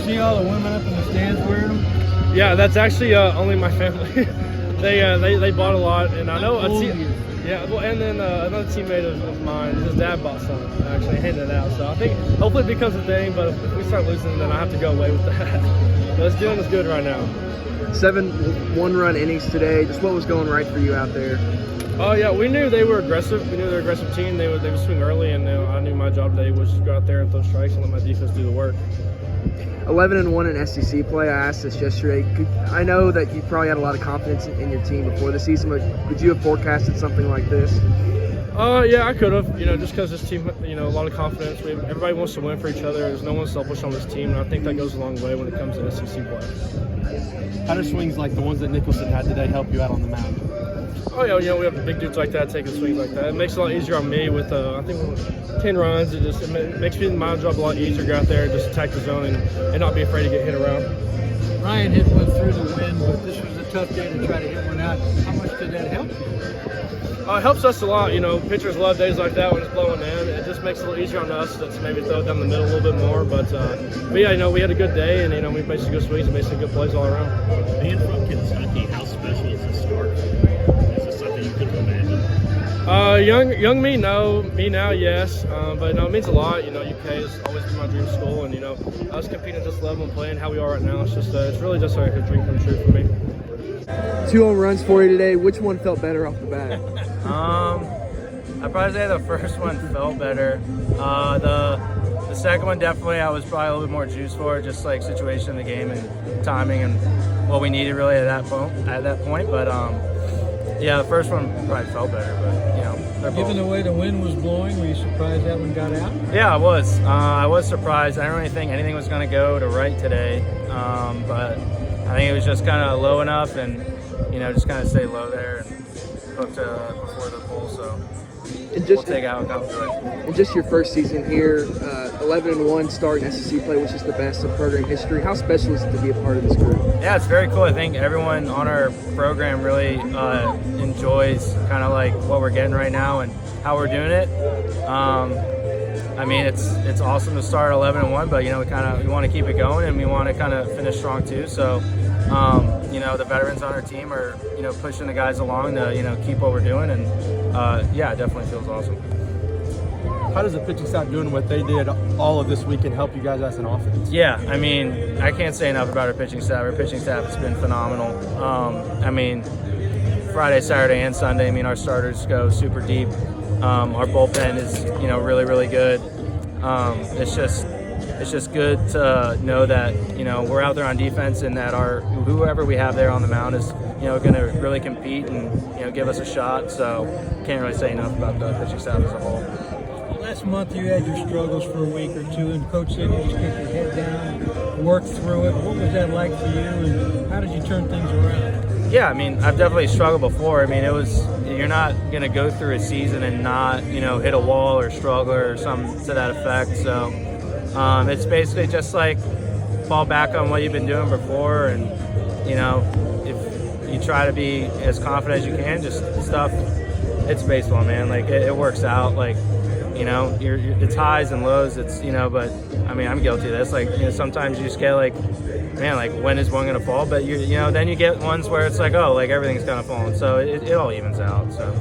see all the women up in the stands wearing them? Yeah, that's actually only my family. they bought a lot, and I know yeah. Well, and then another teammate of mine, his dad bought some. Actually, handed it out. So I think hopefully it becomes a thing. But if we start losing, then I have to go away with that. But it's doing us good right now. 7 one-run innings today. Just what was going right for you out there? Oh yeah, we knew they were aggressive. We knew they were an aggressive team. They would swing early, and I knew my job today was just go out there and throw strikes and let my defense do the work. 11-1 in SEC play. I asked this yesterday. I know that you probably had a lot of confidence in your team before the season, but could you have forecasted something like this? Yeah, I could have. Just because this team, a lot of confidence. Everybody wants to win for each other. There's no one selfish on this team, and I think that goes a long way when it comes to SEC play. How do swings like the ones that Nicholson had today help you out on the mound? Oh yeah, we have big dudes like that taking swings like that. It makes it a lot easier on me with I think 10 runs. It makes my job a lot easier to go out there and just attack the zone and not be afraid to get hit around. Ryan hit one through the wind, but this was a tough day to try to hit one out. How much did that help you? It helps us a lot. Pitchers love days like that when it's blowing in. It just makes it a little easier on us to maybe throw it down the middle a little bit more. But yeah, we had a good day, and we made some good swings and made some good plays all around. Being from Kentucky, how special is this start for you? Is this something you could imagine? Young me, no. Me now, yes. But no, it means a lot. UK has always been my dream school, and us competing at this level and playing how we are right now, it's really just like a dream come true for me. 2 home runs for you today. Which one felt better off the bat? I'd probably say the first one felt better. The second one definitely I was probably a little bit more juiced for, just like situation of the game and timing and what we needed really at that point. But yeah, the first one probably felt better. But they're Given the way the wind was blowing, were you surprised that one got out? Yeah, I was. I was surprised. I didn't really think anything was going to go to right today, but I think it was just kind of low enough, and just kind of stay low there and hooked before the pull. So we'll take out and come through it. In just your first season here, 11-1 start in SEC play, which is the best in program history. How special is it to be a part of this group? Yeah, it's very cool. I think everyone on our program really enjoys kind of like what we're getting right now and how we're doing it. I mean, it's awesome to start 11-1, but we want to keep it going, and we want to kind of finish strong too. So, the veterans on our team are pushing the guys along to keep what we're doing, and yeah, it definitely feels awesome. How does the pitching staff doing what they did all of this weekend help you guys as an offense? Yeah, I mean, I can't say enough about our pitching staff. Our pitching staff has been phenomenal. I mean, Friday, Saturday, and Sunday, our starters go super deep. Our bullpen is, really, really good. It's just good to know that, we're out there on defense and that whoever we have there on the mound is, going to really compete and, give us a shot. So can't really say enough about the pitching staff as a whole. Last month you had your struggles for a week or two, and Coach said you just get your head down, work through it. What was that like for you, and how did you turn things around? Yeah, I mean, I've definitely struggled before. I mean, you're not going to go through a season and not, hit a wall or struggle or something to that effect. So it's basically just like fall back on what you've been doing before, and, if you try to be as confident as you can, just stuff. It's baseball, man. Like, it works out. Like, it's highs and lows. It's, but I mean, I'm guilty of this. Like, sometimes you just get like, man, like, when is one going to fall? But then you get ones where it's like, oh, like everything's kind of falling. So it all evens out. So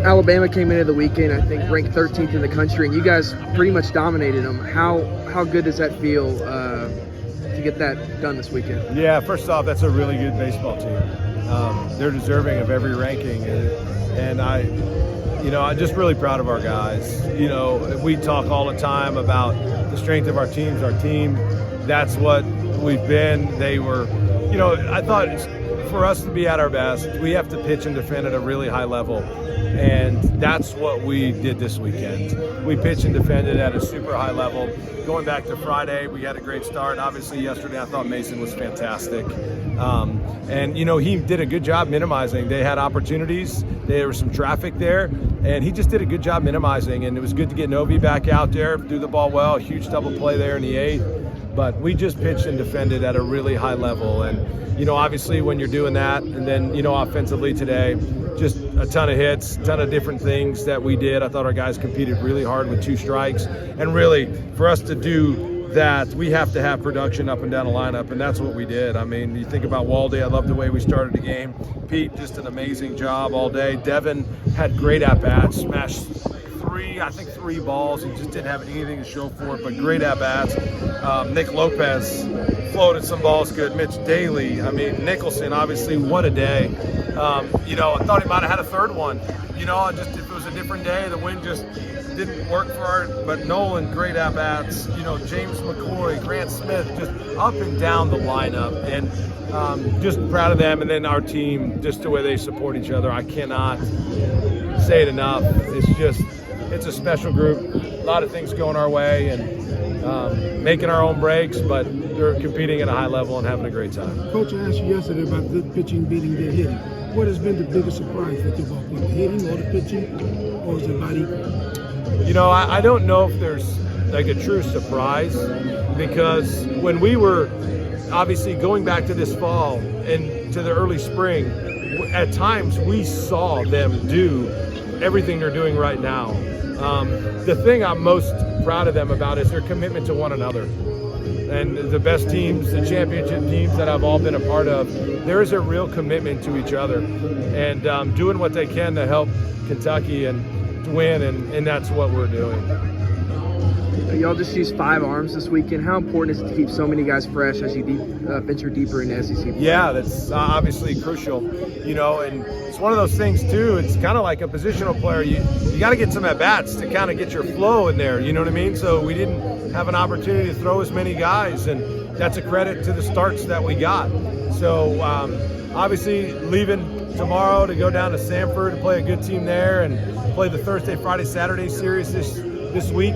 Alabama came into the weekend, I think, ranked 13th in the country, and you guys pretty much dominated them. How good does that feel to get that done this weekend? Yeah, first off, that's a really good baseball team. They're deserving of every ranking, and I'm just really proud of our guys. We talk all the time about the strength of our teams. Our team, that's what we've been. They were, I thought for us to be at our best, we have to pitch and defend at a really high level. And that's what we did this weekend. We pitched and defended at a super high level. Going back to Friday, we had a great start. Obviously, yesterday I thought Mason was fantastic. And he did a good job minimizing. They had opportunities. There was some traffic there, and he just did a good job minimizing. And it was good to get Novi back out there, threw the ball well, a huge double play there in the 8th. But we just pitched and defended at a really high level. And, obviously when you're doing that, and then, offensively today, just a ton of hits, a ton of different things that we did. I thought our guys competed really hard with 2 strikes. And really, for us to do that we have to have production up and down the lineup, and that's what we did. I mean, you think about Waldy, I love the way we started the game. Pete, just an amazing job all day. Devin had great at-bats, smashed three balls. He just didn't have anything to show for it, but great at-bats. Nick Lopez floated some balls good. Mitch Daly, I mean, Nicholson, obviously, what a day. You know, I thought he might have had a third one. You know, just if it was a different day, the wind just didn't work for it. But Nolan, great at-bats. You know, James McCoy, Grant Smith, just up and down the lineup. And just proud of them. And then our team, just the way they support each other. I cannot say it enough. It's a special group. A lot of things going our way and making our own breaks, but they're competing at a high level and having a great time. Coach, I asked you yesterday about good pitching beating good hitting. What has been the biggest surprise for your ball club, the hitting or the pitching, or is it about equal? You know, I don't know if there's like a true surprise, because when we were obviously going back to this fall and to the early spring, at times we saw them do everything they're doing right now. The thing I'm most proud of them about is their commitment to one another. And the best teams, the championship teams that I've all been a part of, there is a real commitment to each other and doing what they can to help Kentucky and to win, and that's what we're doing. Y'all just used 5 arms this weekend. How important is it to keep so many guys fresh as you venture deeper into SEC play? Yeah, that's obviously crucial, you know, and it's one of those things too. It's kind of like a positional player. You got to get some at-bats to kind of get your flow in there, you know what I mean? So we didn't have an opportunity to throw as many guys, and that's a credit to the starts that we got. So obviously leaving tomorrow to go down to Sanford to play a good team there and play the Thursday, Friday, Saturday series this week.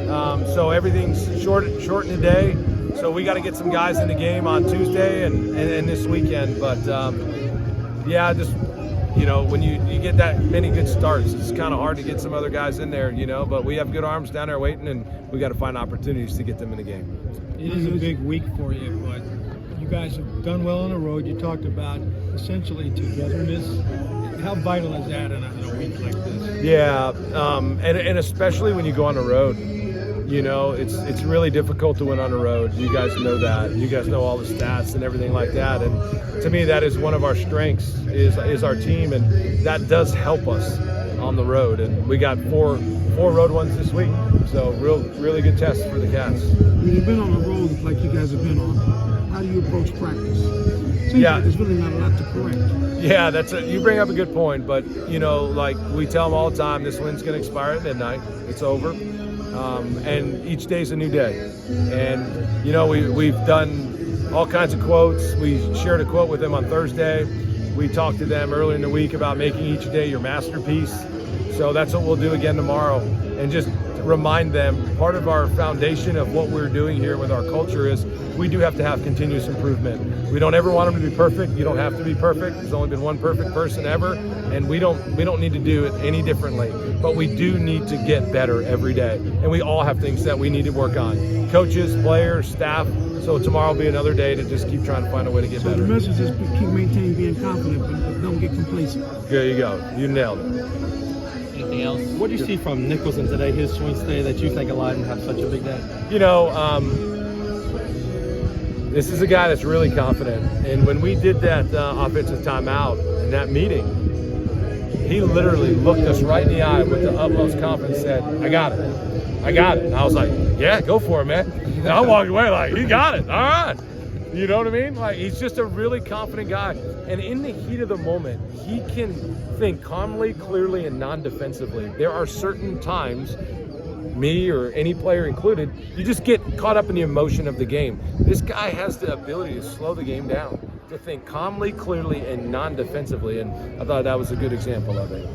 So everything's short in a day. So we got to get some guys in the game on Tuesday and this weekend. But yeah, just, you know, when you get that many good starts, it's kind of hard to get some other guys in there, you know. But we have good arms down there waiting, and we got to find opportunities to get them in the game. It is a big week for you, but you guys have done well on the road. You talked about essentially togetherness. How vital is that in a week like this? Yeah, and especially when you go on the road. You know, it's really difficult to win on the road. You guys know that. You guys know all the stats and everything like that. And to me, that is one of our strengths is our team, and that does help us on the road. And we got four road ones this week, so really good test for the Cats. When you've been on the road like you guys have been on, how do you approach practice? Seems like there's really not a lot to correct. Yeah, you bring up a good point, but you know, like we tell them all the time, this wind's going to expire at midnight. It's over. And each day's a new day. And, you know, we've done all kinds of quotes. We shared a quote with them on Thursday. We talked to them earlier in the week about making each day your masterpiece. So that's what we'll do again tomorrow. And just remind them, part of our foundation of what we're doing here with our culture is we do have to have continuous improvement. We don't ever want them to be perfect. You don't have to be perfect. There's only been one perfect person ever, and we don't need to do it any differently. But we do need to get better every day, and we all have things that we need to work on. Coaches, players, staff. So tomorrow will be another day to just keep trying to find a way to get better. So the message is keep maintaining being confident, but don't get complacent. There you go. You nailed it. Anything else? What do you see from Nicholson today, his swing today, that you think allowed him to have such a big day? You know, this is a guy that's really confident. And when we did that offensive timeout in that meeting, he literally looked us right in the eye with the utmost confidence and said, I got it. I got it. And I was like, yeah, go for it, man. And I walked away like, he got it. All right. You know what I mean? Like, he's just a really confident guy. And in the heat of the moment, he can think calmly, clearly, and non-defensively. There are certain times, me or any player included, you just get caught up in the emotion of the game. This guy has the ability to slow the game down, to think calmly, clearly, and non-defensively. And I thought that was a good example of it.